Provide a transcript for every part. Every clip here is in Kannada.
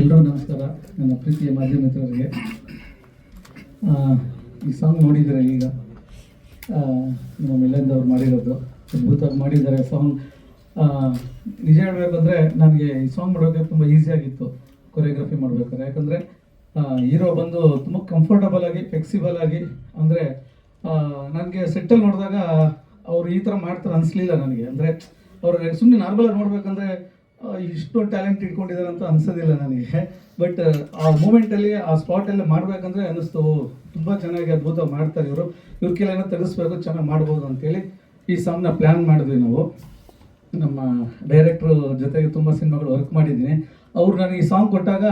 ಎಲ್ಲರೂ ನಮಸ್ಕಾರ. ನನ್ನ ಪ್ರೀತಿಯ ಮಾಧ್ಯಮ ಮಿತ್ರರಿಗೆ, ಈ ಸಾಂಗ್ ನೋಡಿದರೆ ಈಗ ನಮ್ಮ ಮಿಲಂದವ್ರು ಮಾಡಿರೋದು ಅದ್ಭುತವಾಗಿ ಮಾಡಿದ್ದಾರೆ ಸಾಂಗ್. ನಿಜ ಹೇಳಬೇಕಂದ್ರೆ ನನಗೆ ಈ ಸಾಂಗ್ ಮಾಡೋಕ್ಕೆ ತುಂಬ ಈಸಿಯಾಗಿತ್ತು ಕೊರಿಯೋಗ್ರಫಿ ಮಾಡಬೇಕಾದ್ರೆ. ಯಾಕಂದರೆ ಹೀರೋ ಬಂದು ತುಂಬ ಕಂಫರ್ಟಬಲ್ ಆಗಿ ಫ್ಲೆಕ್ಸಿಬಲ್ ಆಗಿ, ಅಂದರೆ ನನಗೆ ಸೆಟ್ಟಲ್ಲಿ ನೋಡಿದಾಗ ಅವರು ಈ ಥರ ಮಾಡ್ತಾರೆ ಅನಿಸ್ಲಿಲ್ಲ ನನಗೆ. ಅಂದರೆ ಅವ್ರಿಗೆ ಸುಮ್ಮನೆ ನಾರ್ಮಲಾಗಿ ನೋಡ್ಬೇಕಂದ್ರೆ ಇಷ್ಟೊಂದು ಟ್ಯಾಲೆಂಟ್ ಇಟ್ಕೊಂಡಿದ್ದಾರೆ ಅಂತ ಅನ್ಸೋದಿಲ್ಲ ನನಗೆ. ಬಟ್ ಆ ಮೂಮೆಂಟಲ್ಲಿ ಆ ಸ್ಪಾಟಲ್ಲಿ ಮಾಡಬೇಕಂದ್ರೆ ಅನ್ನಿಸ್ತು, ತುಂಬ ಚೆನ್ನಾಗಿ ಅದ್ಭುತ ಮಾಡ್ತಾರೆ ಇವರು, ಇವ್ರ ಕೈಲೇನೋ ತೆಗೆಸ್ಬೇಕು, ಚೆನ್ನಾಗಿ ಮಾಡ್ಬೋದು ಅಂತೇಳಿ ಈ ಸಾಂಗ್ನ ಪ್ಲ್ಯಾನ್ ಮಾಡಿದ್ವಿ ನಾವು. ನಮ್ಮ ಡೈರೆಕ್ಟ್ರು ಜೊತೆಗೆ ತುಂಬ ಸಿನಿಮಾಗಳು ವರ್ಕ್ ಮಾಡಿದ್ದೀನಿ. ಅವ್ರು ನನಗೆ ಈ ಸಾಂಗ್ ಕೊಟ್ಟಾಗ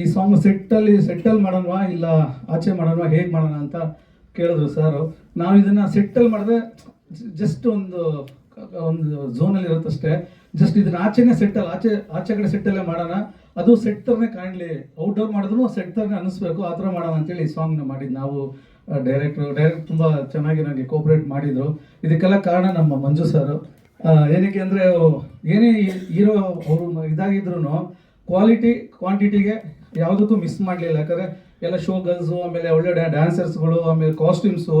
ಈ ಸಾಂಗ್ ಸೆಟ್ಟಲ್ಲಿ ಮಾಡೋಣವಾ ಇಲ್ಲ ಆಚೆ ಮಾಡೋಣವಾ, ಹೇಗೆ ಮಾಡೋಣ ಅಂತ ಕೇಳಿದ್ರು ಸರ್. ನಾವು ಇದನ್ನು ಸೆಟ್ಟಲ್ಲಿ ಮಾಡಿದ್ರೆ ಜಸ್ಟ್ ಒಂದು ಝೋನಲ್ಲಿ ಇರುತ್ತಷ್ಟೇ. ಜಸ್ಟ್ ಇದನ್ನ ಆಚೆನೇ ಸೆಟ್ಟಲ್ಲಿ ಆಚೆ ಕಡೆ ಸೆಟ್ಟಲ್ಲೇ ಮಾಡೋಣ, ಅದು ಸೆಟ್ ಥರನೇ ಕಾಣಲಿ, ಔಟ್ಡೋರ್ ಮಾಡಿದ್ರು ಸೆಟ್ ಥರನೇ ಅನ್ನಿಸ್ಬೇಕು, ಆ ಥರ ಮಾಡೋಣ ಅಂತೇಳಿ ಈ ಸಾಂಗ್ನ ಮಾಡಿದ್ದು ನಾವು. ಡೈರೆಕ್ಟ್ ತುಂಬ ಚೆನ್ನಾಗಿ ನನಗೆ ಕೋಪ್ರೇಟ್ ಮಾಡಿದರು. ಇದಕ್ಕೆಲ್ಲ ಕಾರಣ ನಮ್ಮ ಮಂಜು ಸರ್. ಏನಕ್ಕೆ ಅಂದರೆ ಏನೇ ಹೀರೋ ಅವರು ಇದಾಗಿದ್ರು ಕ್ವಾಲಿಟಿ ಕ್ವಾಂಟಿಟಿಗೆ ಯಾವುದಕ್ಕೂ ಮಿಸ್ ಮಾಡಲಿಲ್ಲ. ಯಾಕಂದರೆ ಎಲ್ಲ ಶೋ ಗರ್ಲ್ಸು, ಆಮೇಲೆ ಒಳ್ಳೆ ಡ್ಯಾನ್ಸರ್ಸ್ಗಳು, ಆಮೇಲೆ ಕಾಸ್ಟ್ಯೂಮ್ಸು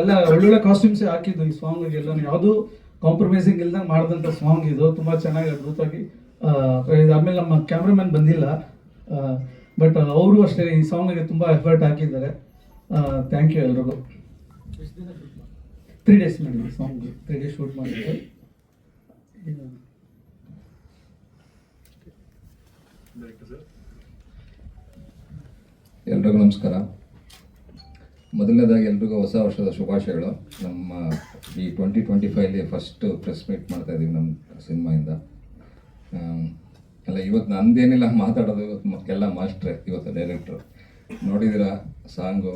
ಎಲ್ಲ ಒಳ್ಳೊಳ್ಳೆ ಕಾಸ್ಟ್ಯೂಮ್ಸೇ ಹಾಕಿದ್ದು ಈ ಸಾಂಗಿಗೆಲ್ಲ. ಯಾವುದೂ ಕಾಂಪ್ರಮೈಸಿಂಗ್ ಇಲ್ದಂಗೆ ಮಾಡಿದಂಥ ಸಾಂಗ್ ಇದು. ತುಂಬ ಚೆನ್ನಾಗಿ ಅದ್ಭುತವಾಗಿ ಆಮೇಲೆ ನಮ್ಮ ಕ್ಯಾಮ್ರಾಮನ್ ಬಂದಿಲ್ಲ, ಬಟ್ ಅವರು ಅಷ್ಟೇ ಈ ಸಾಂಗಿಗೆ ತುಂಬ ಎಫರ್ಟ್ ಹಾಕಿದ್ದಾರೆ. ಥ್ಯಾಂಕ್ ಯು ಎಲ್ರಿಗೂ. 3 days ಮಾಡಿದ್ವಿ ಸಾಂಗ್, 3 days ಶೂಟ್ ಮಾಡಿದ್ವಿ. ಎಲ್ರಿಗೂ ನಮಸ್ಕಾರ. ಮೊದಲನೇದಾಗಿ ಎಲ್ರಿಗೂ ಹೊಸ ವರ್ಷದ ಶುಭಾಶಯಗಳು. ನಮ್ಮ ಈ 2025 ಫಸ್ಟ್ ಪ್ರೆಸ್ ಮೀಟ್ ಮಾಡ್ತಾ ಇದ್ದೀವಿ ನಮ್ಮ ಸಿನಿಮಾಯಿಂದ. ಅಲ್ಲ, ಇವತ್ತು ನಂದೇನಿಲ್ಲ ಮಾತಾಡೋದು, ಇವತ್ತು ಎಲ್ಲ ಮಾಸ್ಟ್ರೆ, ಇವತ್ತು ಡೈರೆಕ್ಟ್ರು. ನೋಡಿದಿರಾ ಸಾಂಗು,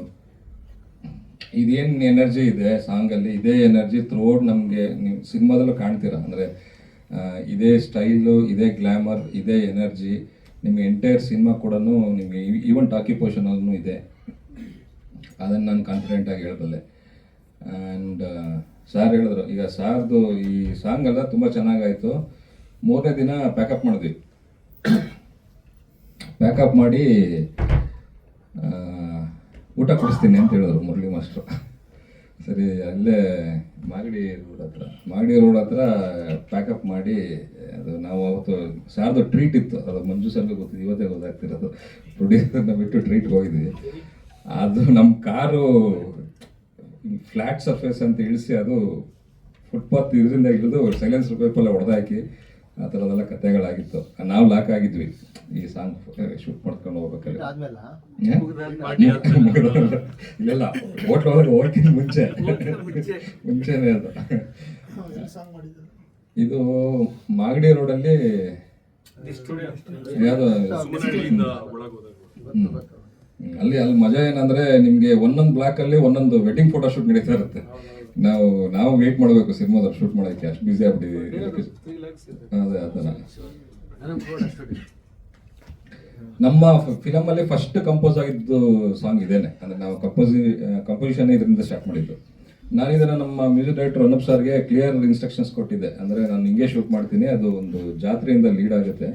ಇದೇನು ಎನರ್ಜಿ ಇದೆ ಸಾಂಗಲ್ಲಿ, ಇದೇ ಎನರ್ಜಿ ಥ್ರೂಔಟ್ ನಮಗೆ ನೀವು ಸಿನಿಮಾದಲ್ಲೂ ಕಾಣ್ತೀರಾ. ಅಂದರೆ ಇದೇ ಸ್ಟೈಲು, ಇದೇ ಗ್ಲ್ಯಾಮರ್, ಇದೇ ಎನರ್ಜಿ ನಿಮಗೆ ಎಂಟೈರ್ ಸಿನಿಮಾ ಕೂಡ ನಿಮಗೆ ಈವನ್ ಟಾಕಿ ಪೋರ್ಷನಲ್ಲೂ ಇದೆ. ಅದನ್ನು ನಾನು ಕಾನ್ಫಿಡೆಂಟಾಗಿ ಹೇಳಬಲ್ಲೆ. ಆ್ಯಂಡ್ ಸಾರ್ ಹೇಳಿದ್ರು, ಈಗ ಸಾರ್ದು ಈ ಸಾಂಗ್ ಎಲ್ಲ ತುಂಬ ಚೆನ್ನಾಗಾಯಿತು. 3ನೇ ದಿನ ಪ್ಯಾಕಪ್ ಮಾಡಿದ್ವಿ. ಪ್ಯಾಕಪ್ ಮಾಡಿ ಊಟ ಕೊಡಿಸ್ತೀನಿ ಅಂತ ಹೇಳಿದ್ರು ಮುರಳಿ ಮಾಸ್ಟ್ರು. ಸರಿ, ಅಲ್ಲೇ ಮಾಗಡಿ ರೋಡ್ ಹತ್ರ ಪ್ಯಾಕಪ್ ಮಾಡಿ, ಅದು ನಾವು ಅವತ್ತು ಸಾರ್ದು ಟ್ರೀಟ್ ಇತ್ತು, ಅದು ಮಂಜು ಸರ್ಗೆ ಗೊತ್ತಿದ್ದು, ಇವತ್ತೇ ಗೊತ್ತಾಗ್ತಿರೋದು. ಪ್ರೊಡ್ಯೂಸರ್ನ ಬಿಟ್ಟು ಟ್ರೀಟ್ಗೆ ಹೋಗಿದ್ವಿ. ಅದು ನಮ್ಮ ಕಾರು ಫ್ಲ್ಯಾಟ್ ಸರ್ಫೇಸ್ ಅಂತ ಇಳಿಸಿ, ಅದು ಫುಟ್ಪಾತ್ ಇದರಿಂದ ಇಳಿದು ಸೈಲೆನ್ಸರ್ ಪೈಪೆಲ್ಲ ಹೊಡೆದಾಕಿ, ಆ ಥರದೆಲ್ಲ ಕಥೆಗಳಾಗಿತ್ತು. ನಾವು ಲಾಕ್ ಆಗಿದ್ವಿ ಈ ಸಾಂಗ್ ಶೂಟ್ ಮಾಡ್ಕೊಂಡು ಹೋಗ್ಬೇಕಾದ್ರೆ. ಇಲ್ಲೆಲ್ಲ ಹೋಟ್ಲ್ ಒಳಗೆ ಹೋಗ್ತೀನಿ ಮುಂಚೆನೇ ಅದು. ಇದು ಮಾಗಡಿ ರೋಡಲ್ಲಿ ಯಾವುದು ಅಲ್ಲಿ ಮಜಾ ಏನಂದ್ರೆ, ನಿಮ್ಗೆ ಒಂದೊಂದು ಬ್ಲಾಕ್ ಅಲ್ಲಿ ಒಂದೊಂದು ವೆಡ್ಡಿಂಗ್ ಫೋಟೋ ಶೂಟ್ ನಡೀತಾ ಇರುತ್ತೆ. ನಾವು ವೇಟ್ ಮಾಡಬೇಕು ಸಿನಿಮಾದಲ್ಲಿ ಶೂಟ್ ಮಾಡೋಕ್ಕೆ, ಅಷ್ಟು ಬ್ಯುಸಿ ಆಗ್ಬಿಟ್ಟಿವಿ. ಅದೇ ಅದನ್ನ ನಮ್ಮ ಫಿಲಮ್ ಅಲ್ಲಿ ಫಸ್ಟ್ ಕಂಪೋಸ್ ಆಗಿದ್ದು ಸಾಂಗ್ ಇದೇನೆ. ಅಂದ್ರೆ ನಾವು ಕಂಪೋಸಿಷನ್ ಇದರಿಂದ ಸ್ಟಾರ್ಟ್ ಮಾಡಿದ್ದು. ನಾನು ಇದನ್ನ ನಮ್ಮ ಮ್ಯೂಸಿಕ್ ಡೈರೆಕ್ಟರ್ ಅನೂಪ್ ಸರ್ಗೆ ಕ್ಲಿಯರ್ ಇನ್ಸ್ಟ್ರಕ್ಷನ್ಸ್ ಕೊಟ್ಟಿದ್ದೆ. ಅಂದ್ರೆ ನಾನು ಹಿಂಗೆ ಶೂಟ್ ಮಾಡ್ತೀನಿ, ಅದು ಒಂದು ಜಾತ್ರೆಯಿಂದ ಲೀಡ್ ಆಗುತ್ತೆ.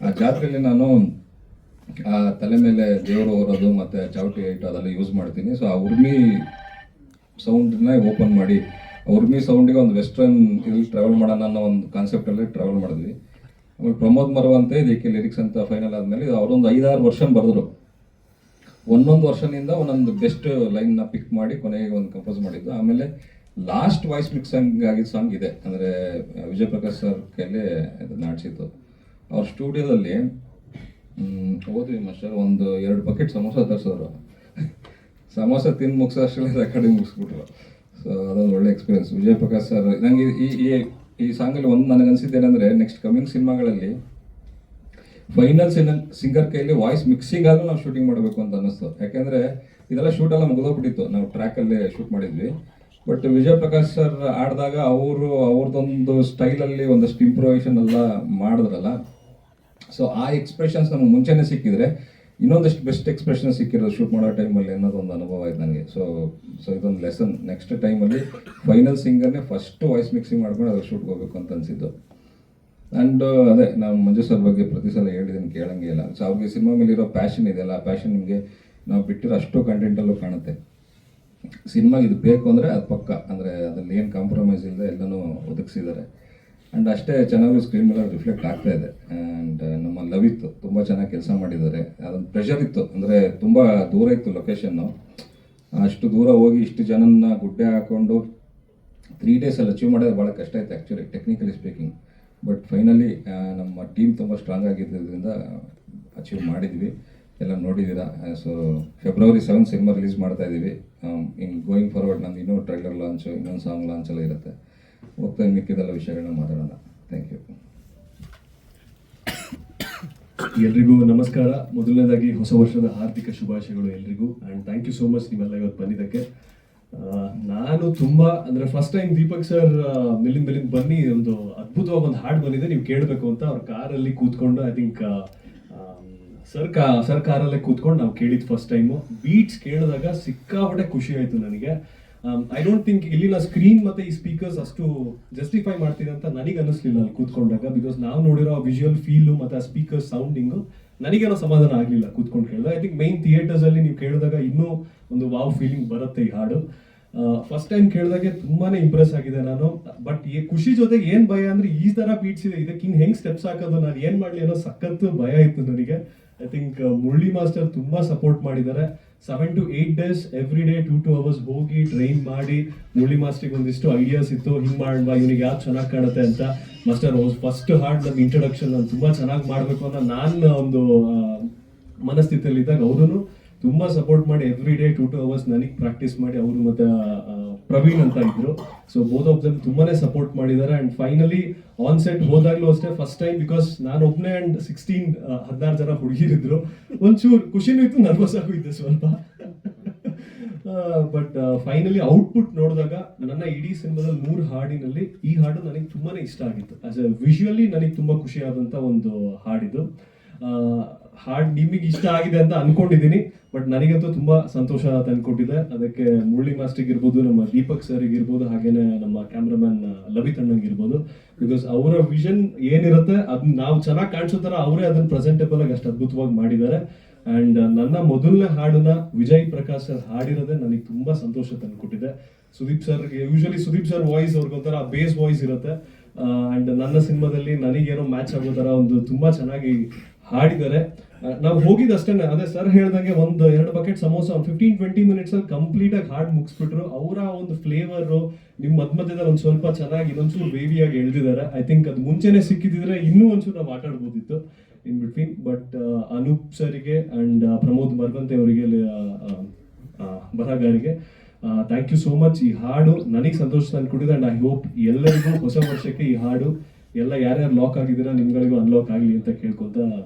ಆ ಜಾತ್ರೆಯಲ್ಲಿ ನಾನು ಆ ತಲೆ ಮೇಲೆ ದೇವರು ಹೊರೋದು ಮತ್ತು ಚಾವಟಿ ಐಟು ಅದೆಲ್ಲ ಯೂಸ್ ಮಾಡ್ತೀನಿ. ಸೊ ಆ ಉರ್ಮಿ ಸೌಂಡನ್ನ ಓಪನ್ ಮಾಡಿ, ಉರ್ಮಿ ಸೌಂಡಿಗೆ ಒಂದು ವೆಸ್ಟರ್ನ್ ಇಲ್ಲಿ ಟ್ರಾವೆಲ್ ಮಾಡೋಣ ಅನ್ನೋ ಒಂದು ಕಾನ್ಸೆಪ್ಟಲ್ಲಿ ಟ್ರಾವೆಲ್ ಮಾಡಿದ್ವಿ. ಆಮೇಲೆ ಪ್ರಮೋದ್ ಮರವಂತೆ ಇದಕ್ಕೆ ಲಿರಿಕ್ಸ್ ಅಂತ ಫೈನಲ್ ಆದಮೇಲೆ ಅವರೊಂದು 5-6 ವರ್ಷನ್ ಬರೆದ್ರು. ಒಂದೊಂದು ವರ್ಷನಿಂದ ಒಂದೊಂದು ಬೆಸ್ಟ್ ಲೈನ್ನ ಪಿಕ್ ಮಾಡಿ ಕೊನೆಗೆ ಒಂದು ಕಂಪೋಸ್ ಮಾಡಿದ್ದು. ಆಮೇಲೆ ಲಾಸ್ಟ್ ವಾಯ್ಸ್ ಮಿಕ್ಸಿಂಗ್ ಆಗಿದ್ದ ಸಾಂಗ್ ಇದೆ. ಅಂದರೆ ವಿಜಯ್ ಪ್ರಕಾಶ್ ಸರ್ ಕೈಲಿ ಅದನ್ನ ಆಡಿಸಿದ್ದು. ಅವ್ರ ಸ್ಟುಡಿಯೋದಲ್ಲಿ ಹೋದ್ವಿ ಮಾಸ್ಟರ್, ಒಂದು 2 ಬಕೆಟ್ ಸಮೋಸ ತರಿಸಿದ್ರು. ಸಮೋಸ ತಿಂದು ಮುಗಿಸೋಷ್ಟರಲ್ಲಿ ರೆಕಾರ್ಡಿಂಗ್ ಮುಗಿಸ್ಬಿಟ್ರು. ಸೊ ಅದೊಂದು ಒಳ್ಳೆ ಎಕ್ಸ್ಪೀರಿಯನ್ಸ್. ವಿಜಯ್ ಪ್ರಕಾಶ್ ಸರ್ ನನಗೆ ಈ ಸಾಂಗಲ್ಲಿ ಒಂದು ನನಗೆ ಅನಿಸಿದ್ದೇನೆಂದರೆ, ನೆಕ್ಸ್ಟ್ ಕಮಿಂಗ್ ಸಿನಿಮಾಗಳಲ್ಲಿ ಫೈನಲ್ ಸಿಂಗರ್ ಕೈಯಲ್ಲಿ ವಾಯ್ಸ್ ಮಿಕ್ಸಿಂಗ್ ಆದರೂ ನಾವು ಶೂಟಿಂಗ್ ಮಾಡಬೇಕು ಅಂತ ಅನ್ನಿಸ್ತು. ಯಾಕೆಂದರೆ ಇದೆಲ್ಲ ಶೂಟೆಲ್ಲ ಮುಗಿದೋಗ್ಬಿಟ್ಟಿತ್ತು, ನಾವು ಟ್ರ್ಯಾಕಲ್ಲೇ ಶೂಟ್ ಮಾಡಿದ್ವಿ. ಬಟ್ ವಿಜಯ್ ಪ್ರಕಾಶ್ ಸರ್ ಆಡಿದಾಗ ಅವ್ರದ್ದೊಂದು ಸ್ಟೈಲಲ್ಲಿ ಒಂದಷ್ಟು ಇಂಪ್ರೂವೇಷನ್ ಎಲ್ಲ ಮಾಡಿದ್ರಲ್ಲ. ಸೊ ಆ ಎಕ್ಸ್ಪ್ರೆಷನ್ಸ್ ನಮ್ಗೆ ಮುಂಚೆನೇ ಸಿಕ್ಕಿದ್ರೆ ಇನ್ನೊಂದಷ್ಟು ಬೆಸ್ಟ್ ಎಕ್ಸ್ಪ್ರೆಷನ್ ಸಿಕ್ಕಿರೋದು ಶೂಟ್ ಮಾಡೋ ಟೈಮಲ್ಲಿ ಅನ್ನೋದೊಂದು ಅನುಭವ ಆಯ್ತು ನನಗೆ. ಸೊ ಇದೊಂದು ಲೆಸನ್. ನೆಕ್ಸ್ಟ್ ಟೈಮಲ್ಲಿ ಫೈನಲ್ ಸಿಂಗರ್ನೇ ಫಸ್ಟ್ ವಾಯ್ಸ್ ಮಿಕ್ಸಿಂಗ್ ಮಾಡ್ಕೊಂಡು ಅದ್ರ ಶೂಟ್ಗೆ ಹೋಗ್ಬೇಕು ಅಂತ ಅನಿಸಿದ್ದು. ಆ್ಯಂಡ್ ಅದೇ ನಾವು ಮಂಜು ಸರ್ ಬಗ್ಗೆ ಪ್ರತಿ ಸಲ ಹೇಳಿದ್ದೀನಿ, ಕೇಳಂಗೆ ಇಲ್ಲ. ಸೊ ಅವ್ರಿಗೆ ಸಿನಿಮಾ ಮೇಲೆ ಇರೋ ಪ್ಯಾಷನ್ ಇದೆಯಲ್ಲ, ಆ ಪ್ಯಾಷನ್ ನಿಮಗೆ ನಾವು ಬಿಟ್ಟಿರೋ ಅಷ್ಟು ಕಂಟೆಂಟಲ್ಲೂ ಕಾಣುತ್ತೆ. ಸಿನಿಮಾಗೆ ಇದು ಬೇಕು ಅಂದರೆ ಅದು ಪಕ್ಕ, ಅಂದರೆ ಅದ್ರಲ್ಲಿ ಏನು ಕಾಂಪ್ರಮೈಸ್ ಇಲ್ಲದೆ ಎಲ್ಲನೂ ಒದಗಿಸಿದ್ದಾರೆ. ಆ್ಯಂಡ್ ಅಷ್ಟೇ ಚೆನ್ನಾಗಿ ಸ್ಕ್ರೀನ್ ಮೇಲೆ ರಿಫ್ಲೆಕ್ಟ್ ಆಗ್ತಾ ಇದೆ. ಆ್ಯಂಡ್ ನಮ್ಮ ಲವ್ ಇತ್ತು, ತುಂಬ ಚೆನ್ನಾಗಿ ಕೆಲಸ ಮಾಡಿದ್ದಾರೆ. ಅದೊಂದು ಪ್ರೆಷರ್ ಇತ್ತು, ಅಂದರೆ ತುಂಬ ದೂರ ಇತ್ತು ಲೊಕೇಶನ್ನು. ಅಷ್ಟು ದೂರ ಹೋಗಿ ಇಷ್ಟು ಜನನ್ನ ಗುಡ್ಡೆ ಹಾಕ್ಕೊಂಡು 3 ಡೇಸಲ್ಲಿ ಅಚೀವ್ ಮಾಡೋದು ಭಾಳ ಕಷ್ಟ ಇತ್ತು actually, technically speaking. But finally ನಮ್ಮ ಟೀಮ್ ತುಂಬ ಸ್ಟ್ರಾಂಗ್ ಆಗಿದ್ದರಿಂದ ಅಚೀವ್ ಮಾಡಿದ್ವಿ. ಎಲ್ಲ ನೋಡಿದ್ದೀರಾ. ಸೊ ಫೆಬ್ರವರಿ 7 ಸಿನಿಮಾ ರಿಲೀಸ್ ಮಾಡ್ತಾ ಇದ್ದೀವಿ. ಇನ್ ಗೋಯಿಂಗ್ ಫಾರ್ವರ್ಡ್ ನಂದು ಇನ್ನೂ ಟ್ರೈಲರ್ ಲಾಂಚು, ಇನ್ನೊಂದು ಸಾಂಗ್ ಲಾಂಚ್ ಎಲ್ಲ ಇರುತ್ತೆ. ಹೋಗ್ತಾ ಮಿಕ್ಕಿದೆಲ್ಲ ವಿಷಯಗಳನ್ನ ಮಾತಾಡೋಣ. Thank you. ಎಲ್ರಿಗೂ ನಮಸ್ಕಾರ. ಮೊದಲನೇದಾಗಿ ಹೊಸ ವರ್ಷದ ಹಾರ್ದಿಕ ಶುಭಾಶಯಗಳು ಎಲ್ರಿಗೂ. And thank you so much ನೀವೆಲ್ಲ ಇವತ್ತು ಬಂದಿದ್ದಕ್ಕೆ. ನಾನು ತುಂಬ ಅಂದರೆ first time Deepak sir Milind ಬನ್ನಿ ಒಂದು ಅದ್ಭುತವಾಗಿ ಒಂದು ಹಾಡು ಬಂದಿದೆ, ನೀವು ಕೇಳಬೇಕು ಅಂತ ಅವ್ರ ಕಾರಲ್ಲಿ ಕೂತ್ಕೊಂಡು, ಐ ಥಿಂಕ್ ಸರ್ ಕಾರಲ್ಲೇ ಕೂತ್ಕೊಂಡು ನಾವು ಕೇಳಿದ್ದು ಫಸ್ಟ್ ಟೈಮು. ಬೀಟ್ಸ್ ಕೇಳಿದಾಗ ಸಿಕ್ಕಾಪಟ್ಟೆ ಖುಷಿ ಆಯಿತು ನನಗೆ. ಐ ಡೋಂಟ್ ಥಿಂಕ್ ಇಲ್ಲಿನ ಸ್ಕ್ರೀನ್ ಮತ್ತು ಈ ಸ್ಪೀಕರ್ಸ್ ಅಷ್ಟು ಜಸ್ಟಿಫೈ ಮಾಡ್ತಿದೆ ಅಂತ ನನಗೆ ಅನ್ನಿಸ್ಲಿಲ್ಲ ಅಲ್ಲಿ ಕೂತ್ಕೊಂಡಾಗ. ಬಿಕಾಸ್ ನಾವು ನೋಡಿರೋ ವಿಜುವಲ್ ಫೀಲು ಮತ್ತು ಆ ಸ್ಪೀಕರ್ ಸೌಂಡಿಂಗು ನನಗೇನೋ ಸಮಾಧಾನ ಆಗಲಿಲ್ಲ ಕೂತ್ಕೊಂಡು ಕೇಳಿದಾಗ. ಐ ಥಿಂಕ್ ಮೈನ್ ಥಿಯೇಟರ್ಸಲ್ಲಿ ನೀವು ಕೇಳಿದಾಗ ಇನ್ನೂ ಒಂದು ವಾವ್ ಫೀಲಿಂಗ್ ಬರುತ್ತೆ ಈ ಹಾಡು. ಫಸ್ಟ್ ಟೈಮ್ ಕೇಳಿದಾಗೆ ತುಂಬಾನೇ ಇಂಪ್ರೆಸ್ ಆಗಿದೆ ನಾನು. ಬಟ್ ಈ ಖುಷಿ ಜೊತೆಗೆ ಏನು ಭಯ ಅಂದರೆ ಈ ಥರ ಬೀಟ್ಸ್ ಇದೆ, ಇದಕ್ಕೆ ಹಿಂಗೆ ಹೆಂಗೆ ಸ್ಟೆಪ್ಸ್ ಹಾಕೋದು, ನಾನು ಏನು ಮಾಡಲಿ ಅನ್ನೋ ಸಖತ್ತು ಭಯ ಇತ್ತು ನನಗೆ. ಐ ಥಿಂಕ್ ಮುರಳಿ ಮಾಸ್ಟರ್ ತುಂಬ ಸಪೋರ್ಟ್ ಮಾಡಿದ್ದಾರೆ. 7 to 8 days every day 2 hours ಹೋಗಿ ಟ್ರೈನ್ ಮಾಡಿ, ಮುರಳಿ ಮಾಸ್ಟರ್ಗೆ ಒಂದಿಷ್ಟು ಐಡಿಯಾಸ್ ಇತ್ತು, ಹಿಂಗೆ ಮಾಡುವ ಇವನಿಗೆ ಯಾವ್ದು ಚೆನ್ನಾಗಿ ಕಾಣುತ್ತೆ ಅಂತ. ಮಾಸ್ಟರ್ ಫಸ್ಟ್ ಹಾರ್ಡ್ ನನ್ನ ಇಂಟ್ರೊಡಕ್ಷನ್ ನಾನು ತುಂಬ ಚೆನ್ನಾಗಿ ಮಾಡಬೇಕು ಅನ್ನೋ ನಾನು ಒಂದು ಮನಸ್ಥಿತಿಯಲ್ಲಿದ್ದಾಗ ಅವರು ತುಂಬ ಸಪೋರ್ಟ್ ಮಾಡಿ ಎವ್ರಿ ಡೇ 2 hours ನನಗೆ ಪ್ರಾಕ್ಟೀಸ್ ಮಾಡಿ, ಅವರು ಮತ್ತು ಪ್ರವೀಣ್ ಅಂತ ಇದ್ರು. ಸೊ ಬೋತ್ ಆಫ್ ದಮ್ ತುಂಬಾನೇ ಸಪೋರ್ಟ್ ಮಾಡಿದ್ದಾರೆ. ಆ್ಯಂಡ್ ಫೈನಲಿ ಆನ್ ಸೆಟ್ ಹೋದಾಗ್ಲೂ ಅಷ್ಟೇ ಫಸ್ಟ್ ಟೈಮ್, ಬಿಕಾಸ್ ನಾನು ಒಬ್ಬನೇ ಆ್ಯಂಡ್ 16 ಜನ ಹುಡುಗಿರಿದ್ರು. ಒಂಚೂರು ಖುಷಿನೂ ಇತ್ತು, ನರ್ವಸ್ ಆಗೂ ಇದ್ದೆ ಸ್ವಲ್ಪ. ಬಟ್ ಫೈನಲಿ ಔಟ್ಪುಟ್ ನೋಡಿದಾಗ ನನ್ನ ಇಡೀ ಸಿನಿಮಾದಲ್ಲಿ 3 ಹಾಡಿನಲ್ಲಿ ಈ ಹಾಡು ನನಗೆ ತುಂಬಾನೇ ಇಷ್ಟ ಆಗಿತ್ತು. ಆಸ್ ಎ ವಿಜುವಲಿ ನನಗೆ ತುಂಬ ಖುಷಿಯಾದಂಥ ಒಂದು ಹಾಡಿದು. ಹಾಡು ನಿಮಗೆ ಇಷ್ಟ ಆಗಿದೆ ಅಂತ ಅನ್ಕೊಂಡಿದ್ದೀನಿ, ಬಟ್ ನನಗಂತೂ ತುಂಬ ಸಂತೋಷ ತಂದ್ಕೊಟ್ಟಿದೆ. ಅದಕ್ಕೆ ಮುರಳಿ ಮಾಸ್ಟರ್ಗೆ ಇರ್ಬೋದು, ನಮ್ಮ ದೀಪಕ್ ಸರ್ಗೆ ಇರ್ಬೋದು, ಹಾಗೇನೆ ನಮ್ಮ ಕ್ಯಾಮ್ರಾಮನ್ ಲವಿತ್ ಅಣ್ಣಂಗಿರ್ಬೋದು. ಬಿಕಾಸ್ ಅವರ ವಿಷನ್ ಏನಿರುತ್ತೆ ಅದನ್ನ ನಾವು ಚೆನ್ನಾಗಿ ಕಾಣಿಸೋ ಥರ ಅವರೇ ಅದನ್ನ ಪ್ರೆಸೆಂಟೇಬಲ್ ಆಗಿ ಅಷ್ಟು ಅದ್ಭುತವಾಗಿ ಮಾಡಿದ್ದಾರೆ. ಆ್ಯಂಡ್ ನನ್ನ ಮೊದಲನೇ ಹಾಡನ್ನ ವಿಜಯ್ ಪ್ರಕಾಶ್ ಸರ್ ಹಾಡಿರೋದೇ ನನಗೆ ತುಂಬ ಸಂತೋಷ ತಂದ್ಕೊಟ್ಟಿದೆ. ಸುದೀಪ್ ಸರ್ಗೆ ಯೂಶಲಿ ಸುದೀಪ್ ಸರ್ ವಾಯ್ಸ್ ಅವ್ರಿಗೊಂಥರ ಬೇಸ್ ವಾಯ್ಸ್ ಇರುತ್ತೆ. ಆ್ಯಂಡ್ ನನ್ನ ಸಿನಿಮಾದಲ್ಲಿ ನನಗೇನೋ ಮ್ಯಾಚ್ ಆಗೋ ಥರ ಒಂದು ತುಂಬ ಚೆನ್ನಾಗಿ ಹಾಡಿದ್ದಾರೆ. ನಾವು ಹೋಗಿದ್ದಷ್ಟೇ, ಅದೇ ಸರ್ ಹೇಳ್ದಂಗೆ ಒಂದು 2 ಬಕೆಟ್ ಸಮೋಸ 15-20 ಮಿನಿಟ್ಸಲ್ಲಿ ಕಂಪ್ಲೀಟಾಗಿ ಹಾಡು ಮುಗಿಸ್ಬಿಟ್ರು. ಅವರ ಒಂದು ಫ್ಲೇವರು ನಿಮ್ಮ ಮಧ್ಯದಲ್ಲಿ ಒಂದು ಸ್ವಲ್ಪ ಚೆನ್ನಾಗಿ ಇನ್ನೊಂಚೂರು ಬೇವಿಯಾಗಿ ಎಳ್ದಿದ್ದಾರೆ. ಐ ಥಿಂಕ್ ಅದು ಮುಂಚೆನೇ ಸಿಕ್ಕಿದ್ರೆ ಇನ್ನೂ ಒಂಚೂರು ನಾವು ಆಟಾಡ್ಬೋದಿತ್ತು ಇನ್ ಬಿಟ್ವೀನ್. ಬಟ್ ಅನೂಪ್ ಸರಿಗೆ ಆ್ಯಂಡ್ ಪ್ರಮೋದ್ ಮರ್ವಂತೆ ಅವರಿಗೆ, ಬರಹಗಾರಿಗೆ ಥ್ಯಾಂಕ್ ಯು ಸೋ ಮಚ್. ಈ ಹಾಡು ನನಗೆ ಸಂತೋಷ ತಂದ್ಕೊಟ್ಟಿದೆ. ಆ್ಯಂಡ್ ಐ ಹೋಪ್ ಎಲ್ಲರಿಗೂ ಹೊಸ ವರ್ಷಕ್ಕೆ ಈ ಹಾಡು ಎಲ್ಲ ಯಾರ್ಯಾರು ಲಾಕ್ ಆಗಿದ್ದೀರಾ ನಿಮ್ಗಳಿಗೂ ಅನ್ಲಾಕ್ ಆಗಲಿ ಅಂತ ಕೇಳ್ಕೊತ